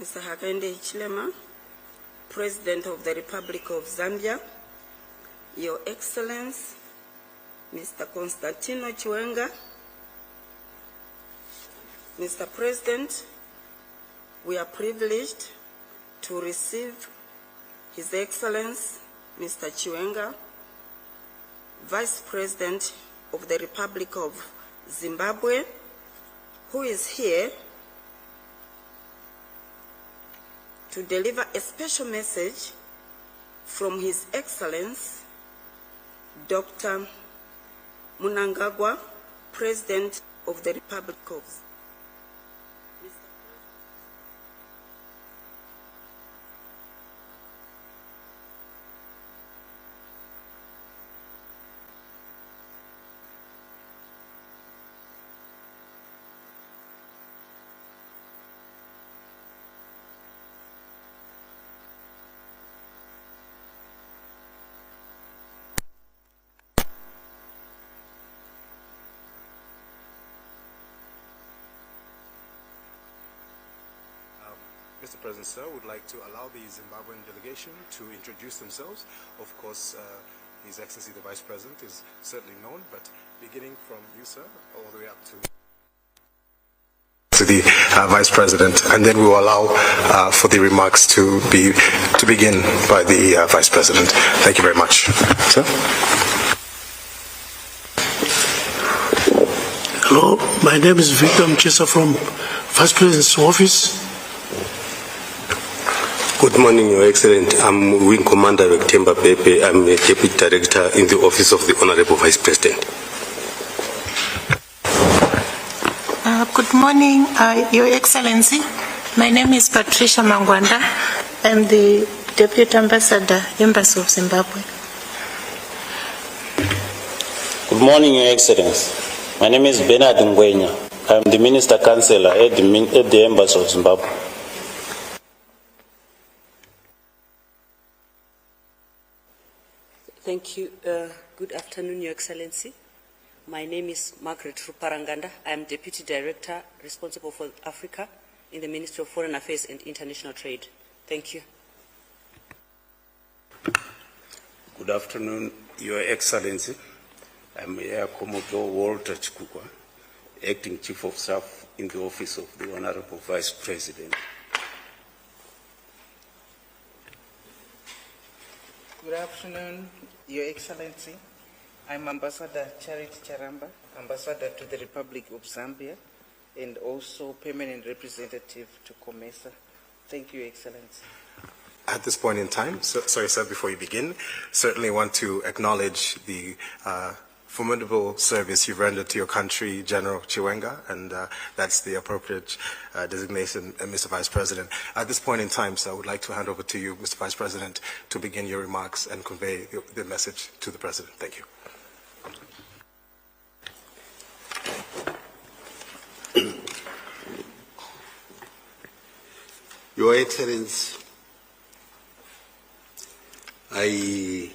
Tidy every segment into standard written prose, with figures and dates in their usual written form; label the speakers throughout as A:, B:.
A: Mr. Hakainde Hichilema, President of the Republic of Zambia, Your Excellency, Mr. Constantino Chiwenga, Mr. President, we are privileged to receive His Excellency, Mr. Chiwenga, Vice President of the Republic of Zimbabwe, who is here to deliver a special message from His Excellency, Dr. Mnangagwa, President of the Republic of Zimbabwe.
B: Mr. President, sir, would like to allow the Zimbabwean delegation to introduce themselves. Of course, His Excellency the Vice President is certainly known, but beginning from you, sir, all the way up to the Vice President, and then we will allow for the remarks to begin by the Vice President. Thank you very much, sir.
C: Hello, my name is Victor Mchisa from Vice President's office.
D: Good morning, Your Excellency. I'm Wing Commander Wektemba Pepe. I'm a Deputy Director in the Office of the Honorable Vice President.
E: Good morning, Your Excellency. My name is Patricia Mangwanda. I'm the Deputy Ambassador, Embassy of Zimbabwe.
F: Good morning, Your Excellency. My name is Bernard Ngwenya. I'm the Minister Councillor at the Embassy of Zimbabwe.
G: Thank you. Good afternoon, Your Excellency. My name is Margaret Ruparanganda. I am Deputy Director responsible for Africa in the Ministry of Foreign Affairs and International Trade. Thank you.
H: Good afternoon, Your Excellency. I'm Air Commodore Walter Chikukwa, Acting Chief of Staff in the Office of the Honorable Vice President.
I: Good afternoon, Your Excellency. I'm Ambassador Charity Charamba, Ambassador to the Republic of Zambia, and also Permanent Representative to COMESA. Thank you, Your Excellency.
B: At this point in time, sorry, sir, before you begin, certainly want to acknowledge the formidable service you've rendered to your country, General Chiwenga, and that's the appropriate designation, Mr. Vice President. At this point in time, sir, I would like to hand over to you, Mr. Vice President, to begin your remarks and convey the message to the President. Thank you.
D: Your Excellency, I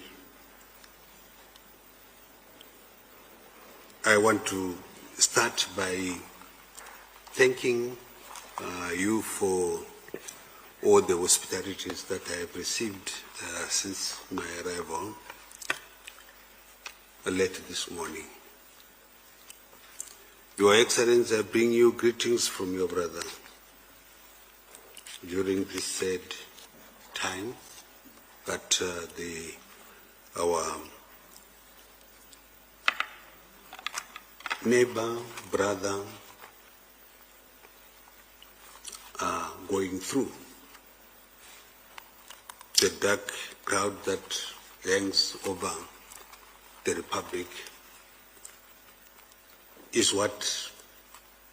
D: want to start by thanking you for all the hospitalities that I have received since my arrival late this morning. Your Excellency, I bring you greetings from your brother during this sad time that our neighbor, brother are going through. The dark cloud that hangs over the Republic is what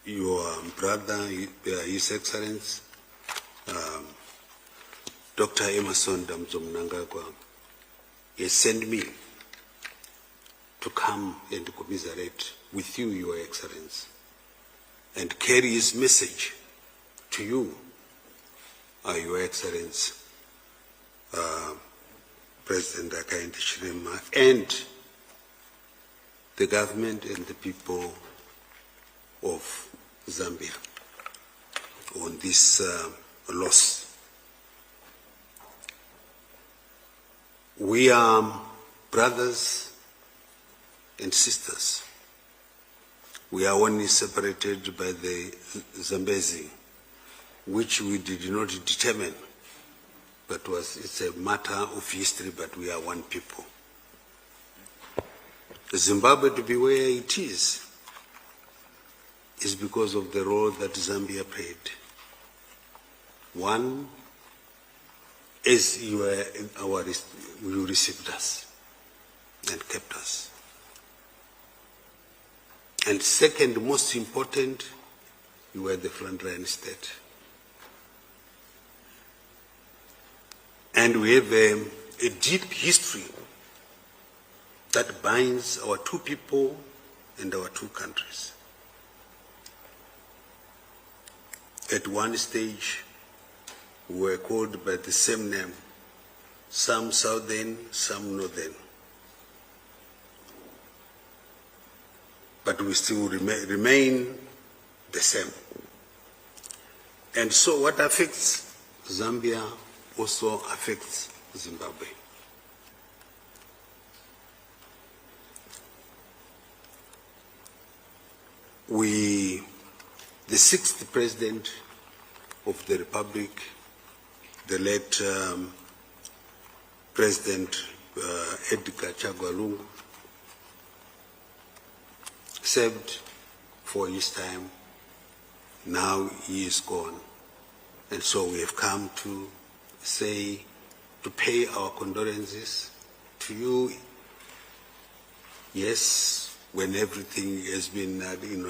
D: your brother, His Excellency, Dr. Emerson Mnangagwa, has sent me to come and commiserate with you, Your Excellency, and carry his message to you, Your Excellency, President Hakainde Hichilema, and the government and the people of Zambia on this
J: loss. We are brothers and sisters. We are only separated by the Zambezi, which we did not determine, but it's a matter of history, but we are one people. Zimbabwe to be where it is because of the role that Zambia played. One, as you received us and kept us. And second, most important, you were the frontline state. And we have a deep history that binds our two people and our two countries. At one stage, we were called by the same name, some southern, some northern. But we still remain the same. And so what affects Zambia also affects Zimbabwe. The sixth president of the Republic, the late President Edgar Lungu, served for his time. Now he is gone. And so we have come to pay our condolences to you. Yes, when everything has been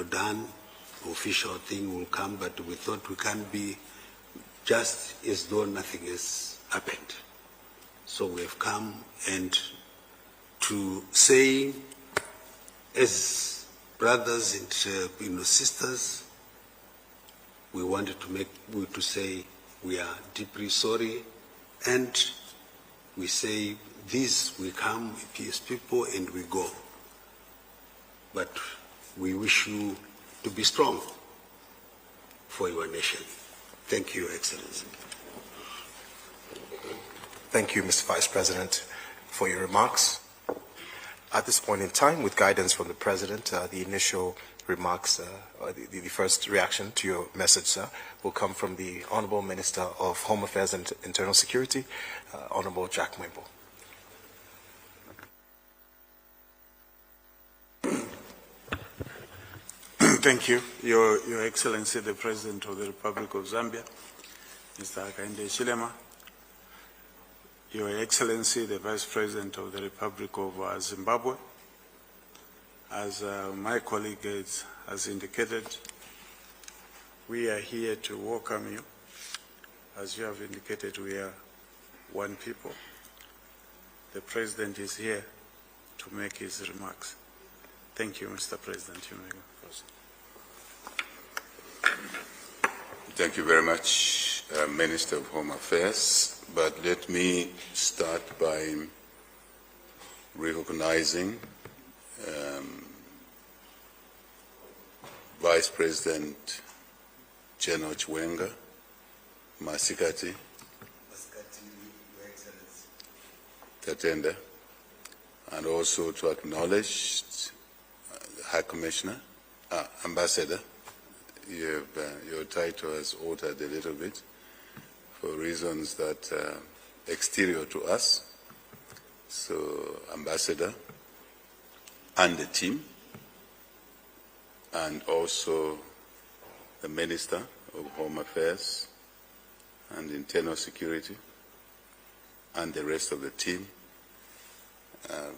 J: done, official thing will come, but we thought we can't be just as though nothing has happened. So we have come and to say, as brothers and sisters, we wanted to say we are deeply sorry, and we say this, we come as people and we go. But we wish you to be strong for your nation. Thank you, Your Excellency.
B: Thank you, Mr. Vice President, for your remarks. At this point in time, with guidance from the President, the initial remarks, the first reaction to your message, sir, will come from the Honorable Minister of Home Affairs and Internal Security, Honorable Jack Mwembo.
K: Thank you, Your Excellency, the President of the Republic of Zambia, Mr. Hakainde Hichilema, Your Excellency, the Vice President of the Republic of Zimbabwe. As my colleague has indicated, we are here to welcome you. As you have indicated, we are one people. The President is here to make his remarks. Thank you, Mr. President. You may go first.
L: Thank you very much, Minister of Home Affairs. But let me start by recognizing Vice President General Chiwenga, Masikati, Tatenda, and also to acknowledge the High Commissioner, Ambassador. Your title has altered a little bit for reasons that are exterior to us. So, Ambassador and the team, and also the Minister of Home Affairs and Internal Security, and the rest of the team.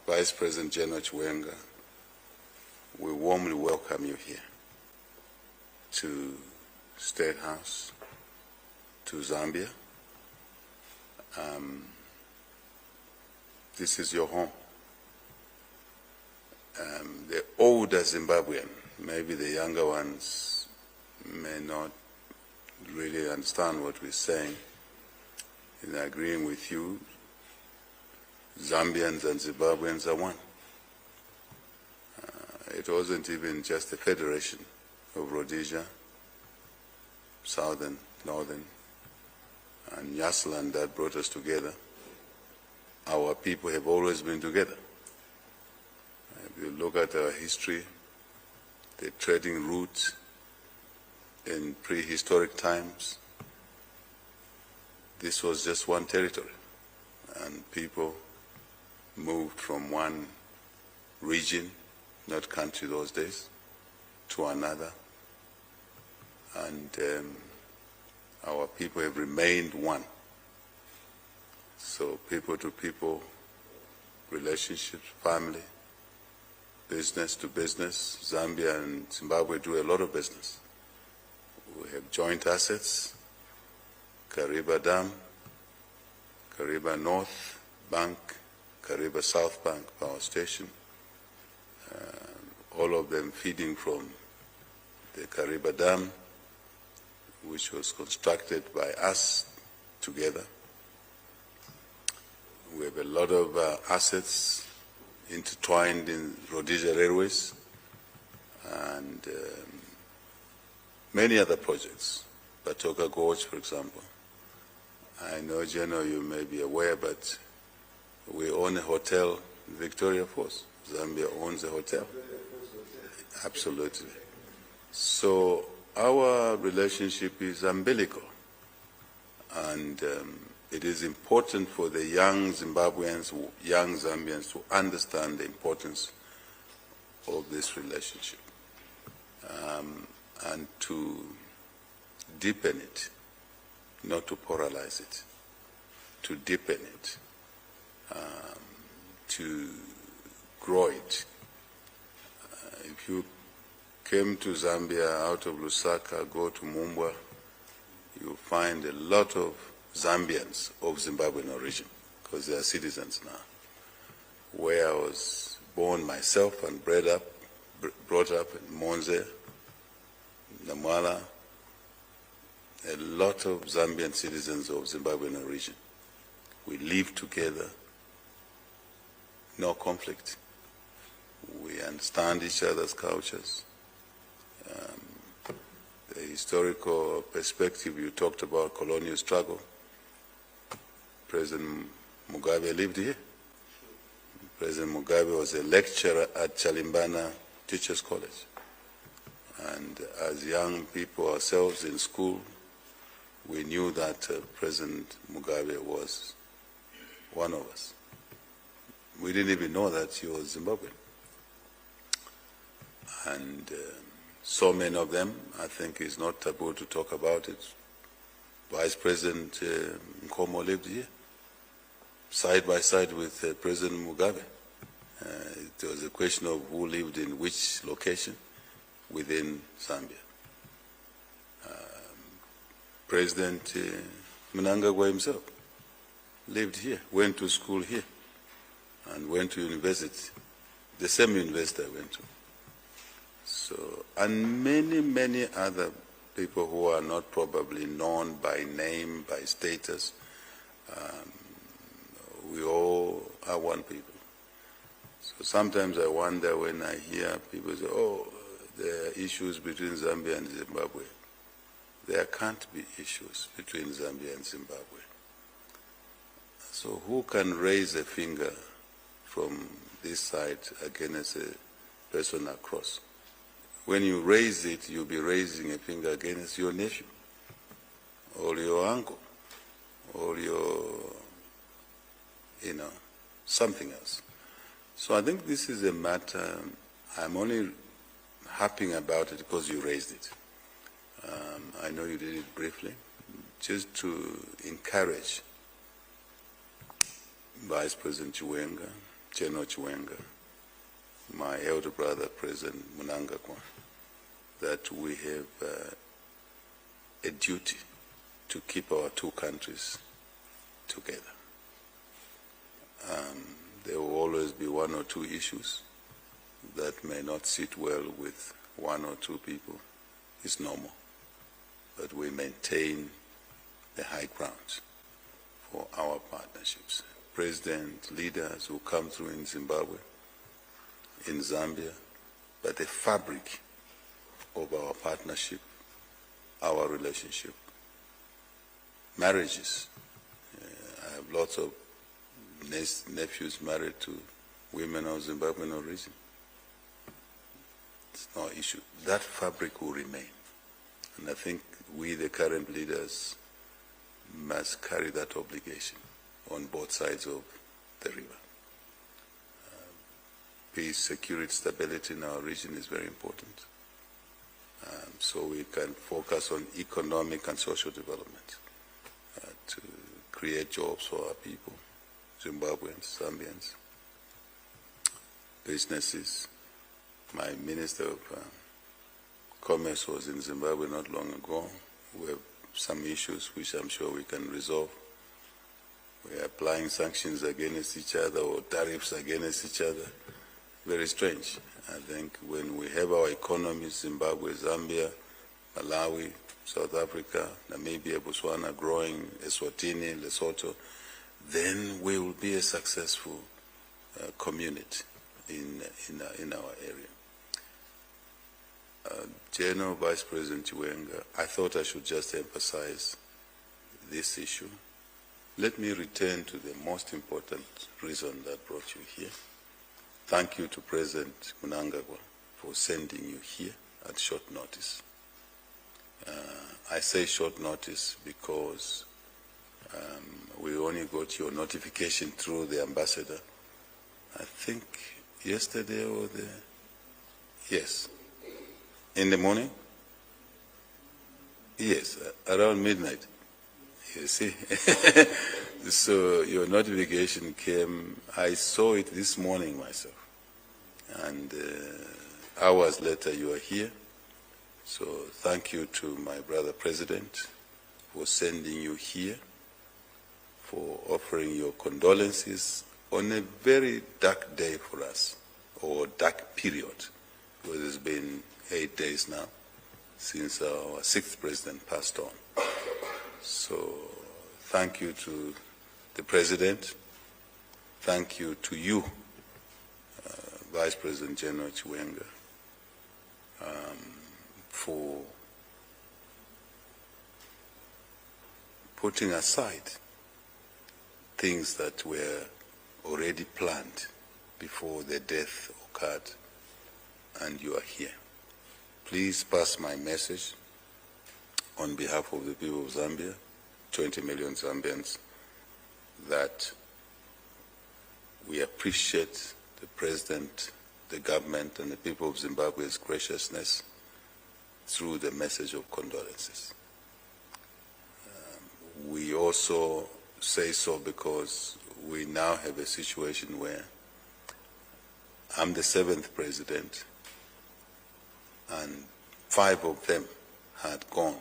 L: Vice President General Chiwenga, we warmly welcome you here to State House, to Zambia. This is your home. The older Zimbabwean, maybe the younger ones may not really understand what we're saying. In agreeing with you, Zambians and Zimbabweans are one. It wasn't even just a federation of Rhodesia, southern, northern, and Yaslan that brought us together, our people have always been together. If you look at our history, the trading routes in prehistoric times, this was just one territory, and people moved from one region, not country those days, to another, and our people have remained one. So people to people relationships, family, business to business. Zambia and Zimbabwe do a lot of business. We have joint assets, Kariba Dam, Kariba North Bank, Kariba South Bank Power Station, all of them feeding from the Kariba Dam, which was constructed by us together. We have a lot of assets intertwined in Rhodesia Railways and many other projects. Batoka Gorge, for example. I know, General, you may be aware, but we own a hotel in Victoria Falls. Zambia owns a hotel. Absolutely. So our relationship is umbilical, and it is important for the young Zimbabweans, young Zambians to understand the importance of this relationship and to deepen it, not to polarize it, to deepen it, to grow it. If you came to Zambia out of Lusaka, go to Mumbwa, you'll find a lot of Zambians of Zimbabwean origin, because they are citizens now. Where I was born myself and brought up in Monze, Namwala, a lot of Zambian citizens of Zimbabwean origin. We live together, no conflict. We understand each other's cultures. The historical perspective, you talked about colonial struggle. President Mugabe lived here. President Mugabe was a lecturer at Chalimbana Teachers College. And as young people ourselves in school, we knew that President Mugabe was one of us. We didn't even know that he was Zimbabwean. And so many of them, I think it's not taboo to talk about it. Vice President Nkomo lived here, side by side with President Mugabe. It was a question of who lived in which location within Zambia. President Mnangagwa himself lived here, went to school here, and went to university, the same university I went to. So, and many, many other people who are not probably known by name, by status. We all are one people. So sometimes I wonder when I hear people say, oh, there are issues between Zambia and Zimbabwe. There can't be issues between Zambia and Zimbabwe. So who can raise a finger from this side against a person across? When you raise it, you'll be raising a finger against your nephew, or your uncle, or your, something else. So I think this is a matter, I'm only harping about it because you raised it. I know you did it briefly, just to encourage Vice President Chiwenga, General Chiwenga, my elder brother, President Mnangagwa, that we have a duty to keep our two countries together. There will always be one or two issues that may not sit well with one or two people. It's normal. But we maintain the high ground for our partnerships. President, leaders who come through in Zimbabwe, in Zambia, but the fabric of our partnership, our relationship marriages. I have lots of nephews married to women of Zimbabwean origin. It's no issue. That fabric will remain. And I think we, the current leaders, must carry that obligation on both sides of the river. Peace, security, stability in our region is very important. So we can focus on economic and social development to create jobs for our people, Zimbabweans, Zambians, businesses. My Minister of Commerce was in Zimbabwe not long ago. We have some issues which I'm sure we can resolve. We are applying sanctions against each other or tariffs against each other. Very strange. I think when we have our economies, Zimbabwe, Zambia, Malawi, South Africa, Namibia, Botswana growing, Eswatini, Lesotho, then we will be a successful community in our area. General Vice President Chiwenga, I thought I should just emphasize this issue. Let me return to the most important reason that brought you here. Thank you to President Mnangagwa for sending you here at short notice. I say short notice because we only got your notification through the ambassador, I think yesterday or yes, in the morning? Yes, around midnight. You see? So your notification came, I saw it this morning myself. And hours later you are here. So thank you to my brother President for sending you here, for offering your condolences on a very dark day for us, or dark period, because it's been 8 days now since our 6th president passed on. So thank you to the President. Thank you to you, Vice President General Chiwenga, for putting aside things that were already planned before the death occurred, and you are here. Please pass my message on behalf of the people of Zambia, 20 million Zambians, that we appreciate the President, the government, and the people of Zimbabwe's graciousness through the message of condolences. We also say so because we now have a situation where I'm the 7th president and 5 of them had gone.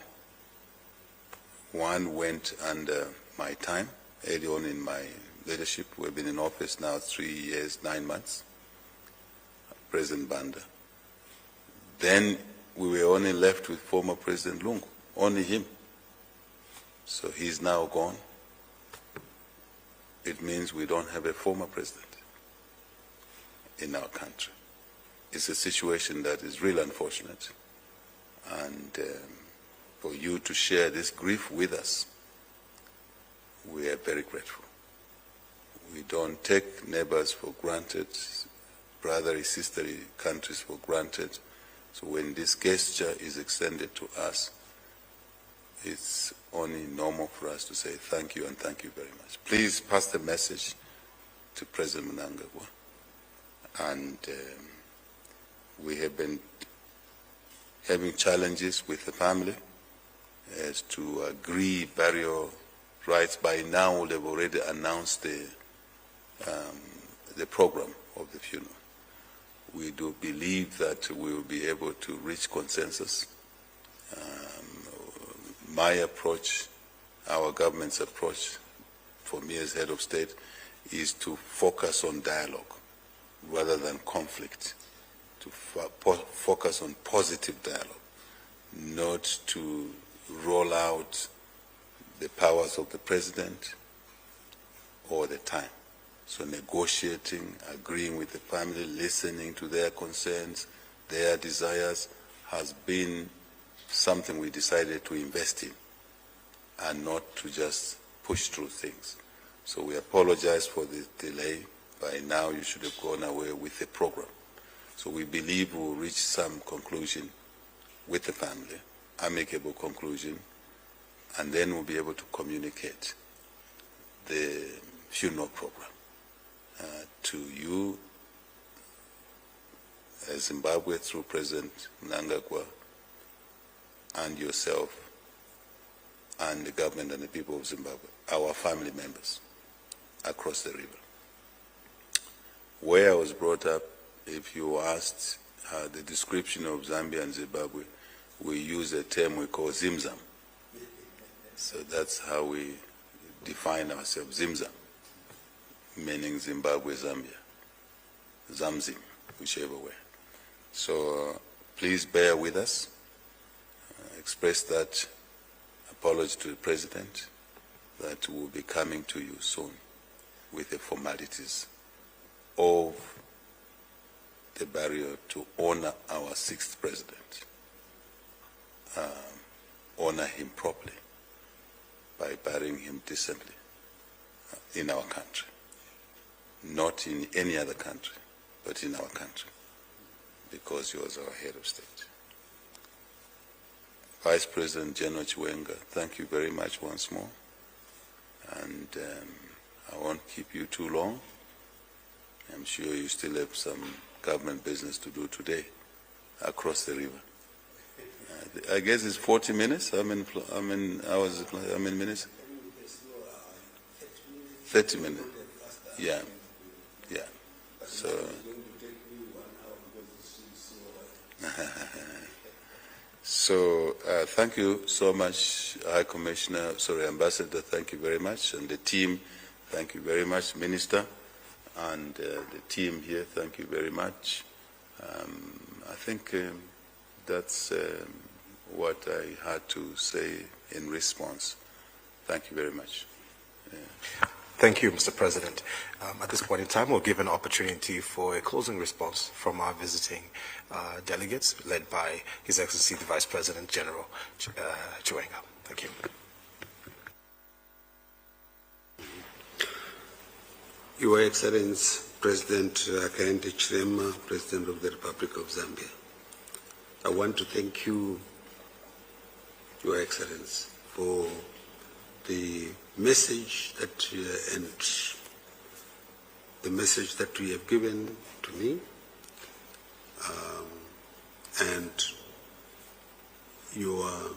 L: One went under my time, early on in my leadership. We've been in office now 3 years, 9 months. President Banda. Then we were only left with former President Lungu, only him. So he's now gone. It means we don't have a former president in our country. It's a situation that is really unfortunate. And for you to share this grief with us, we are very grateful. We don't take neighbors for granted, brotherly, sisterly countries for granted. So when this gesture is extended to us, it's only normal for us to say thank you and thank you very much. Please pass the message to President Mnangagwa. And we have been having challenges with the family as to agree burial rights. By now, they've already announced the program of the funeral. We do believe that we will be able to reach consensus. My approach, our government's approach, for me as head of state, is to focus on dialogue rather than conflict, to focus on positive dialogue, not to roll out the powers of the president all the time. So negotiating, agreeing with the family, listening to their concerns, their desires, has been something we decided to invest in and not to just push through things. So we apologize for the delay. By now you should have gone away with the program. So we believe we'll reach some conclusion with the family, amicable conclusion, and then we'll be able to communicate the funeral program to you as Zimbabwe through President Mnangagwa and yourself and the government and the people of Zimbabwe, our family members across the river. Where I was brought up, if you asked the description of Zambia and Zimbabwe, we use a term we call Zimzam. So that's how we define ourselves, Zimzam, meaning Zimbabwe, Zambia, Zamzim, whichever way. So please bear with us. Express that apology to the President that will be coming to you soon with the formalities of the barrier to honor our sixth President, honor him properly by burying him decently in our country, not in any other country, but in our country, because he was our head of state. Vice President General Chiwenga, thank you very much once more, and I won't keep you too long. I'm sure you still have some government business to do today across the river. I guess it's 40 minutes. How many hours? How many minutes? 30 minutes. Yeah. Yeah. So. So thank you so much, High Commissioner, Ambassador, thank you very much, and the team, thank you very much, Minister, and the team here, thank you very much. I think that's what I had to say in response. Thank you very much.
B: Thank you, Mr. President. At this point in time, we'll give an opportunity for a closing response from our visiting delegates, led by His Excellency the Vice President General Chiwenga. Thank you.
J: Your Excellency, President Hakainde Hichilema, President of the Republic of Zambia, I want to thank you, Your Excellency, for the message that and the message that you have given to me, and you are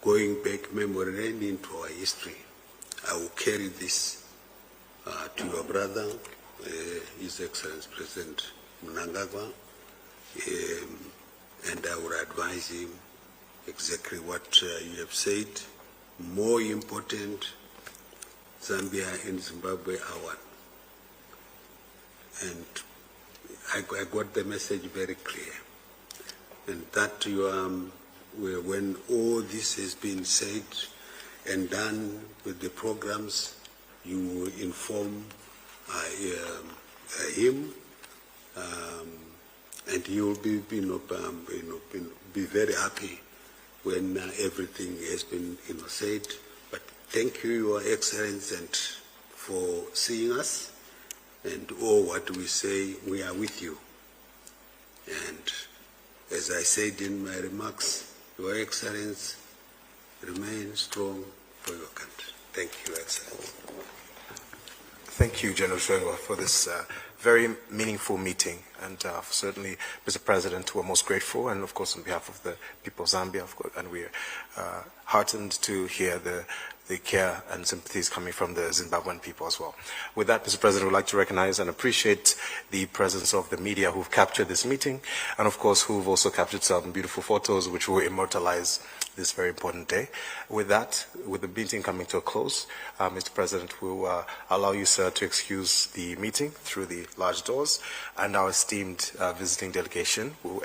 J: going back memory lane into our history. I will carry this to your brother, His Excellency President Mnangagwa, and I will advise him exactly what you have said. More important, Zambia and Zimbabwe are one. And I got the message very clear. And that when all this has been said and done with the programs, you inform him, and he will be very happy when everything has been said. But thank you, Your Excellency, and for seeing us, and all what we say, we are with you. And as I said in my remarks, Your Excellency, remain strong for your country. Thank you, Your Excellency.
B: Thank you, General Chiwenga, for this very meaningful meeting, and certainly, Mr. President, we're most grateful, and of course on behalf of the people of Zambia, of course, and we're heartened to hear the care and sympathies coming from the Zimbabwean people as well. With that, Mr. President, we'd like to recognize and appreciate the presence of the media who've captured this meeting, and of course who've also captured some beautiful photos which will immortalize this very important day. With that, with the meeting coming to a close, Mr. President, will allow you, sir, to excuse the meeting through the large doors, and our esteemed visiting delegation will